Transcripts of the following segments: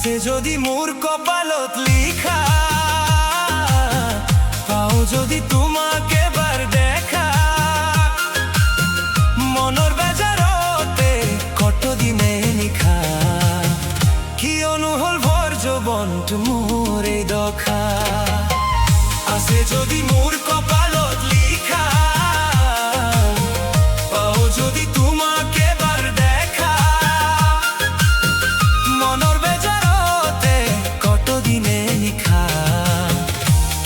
আছে যদি মোর কপালত লিখা, পাও যদি তোমাকে বার দেখা, মনৰ বেজাৰতে কতদিনে নিশা, কিয়নো হল ভৰ যৌৱনটো মোৰ এই দশা। আছে যদি মোর কপালত লিখা, পাও যদি তোমাকে বার দেখা, মনৰ বেজাৰতে কতদিনে নিশা,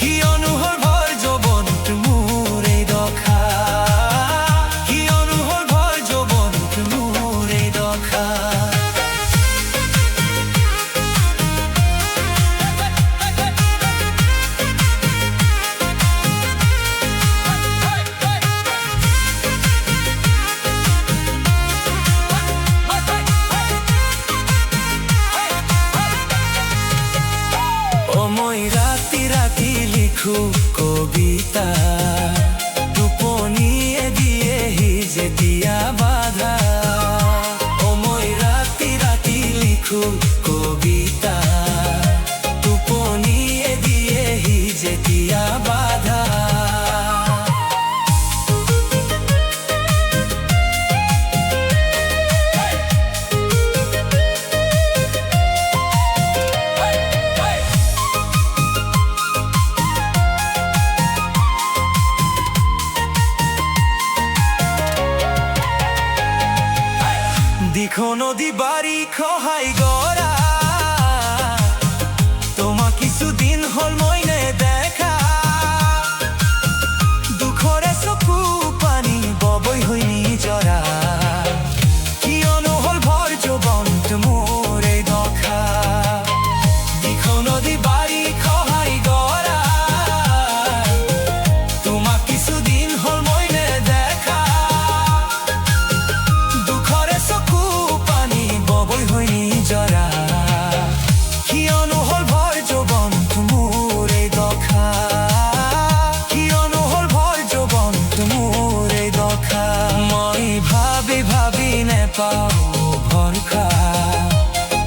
কিয়নো হল ভৰ যৌৱনটো মোৰ এই দশা, কিয়নো হল ভৰ যৌৱনটো মোৰ এই দশা। মই ৰাতি ৰাতি লিখো কবিতা, টোপনিয়ে দিয়েহি যেতিয়া বাধা। মই ৰাতি ৰাতি লিখো কবিতা, টোপনিয়ে দিয়েহি যেতিয়া বাধা। দিখো নদী বাড়ি খহাই গড়া, তোমা কিছুদিন হল মই নেদেখা, দুখৰে চকু পানী ববৈ হৈ নিজৰা, কিয়নো হল ভৰ যৌৱনটো মোৰ এই দশা। দিখো নদী বাড়ি খহাই গড়া, তোমা কিছুদিন হল মই নেদেখা, দুখৰে চকু ববৈ হৈ নিজৰা, কিয়নো হল ভৰ যৌৱনটো মোৰ এই দশা, কিয়নো হল ভৰ যৌৱনটো মোৰ এই দশা। মই ভাবি ভাবি নেপাওঁ ভৰসা,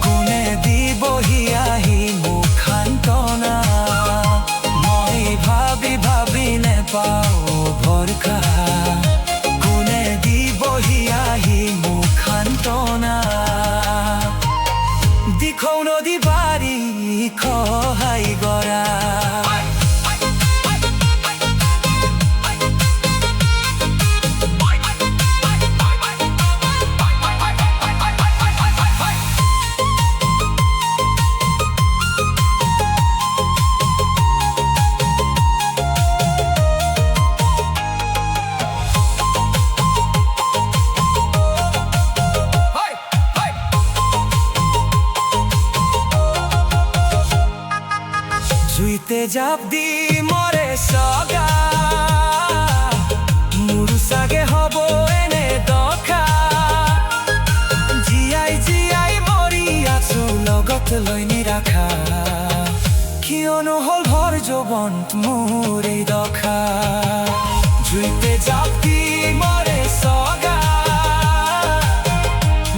কোনে দিবহি আহি মোক সান্তনা, মই ভাবি ভাবি নেপাওঁ ভৰসা, কোনে দিবহি আহি মোক সান্তনা। দিখৌ নদী বাৰী খহাই গড়া, জুইতে জাপ দি মৰে চগা, মোৰ চাগে হব এনে দশা, জীয়াই জীয়াই মৰি আছো লগত লৈ নিৰাখা, কিয়নো হল ভৰ যৌৱনটো মোৰ এই দশা। জুইতে জাপ দি মৰে চগা,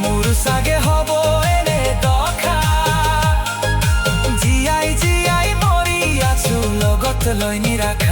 মোৰ চাগে হব এনে দশা, জীয়াই জীয়াই লগত লৈ নিৰাখা।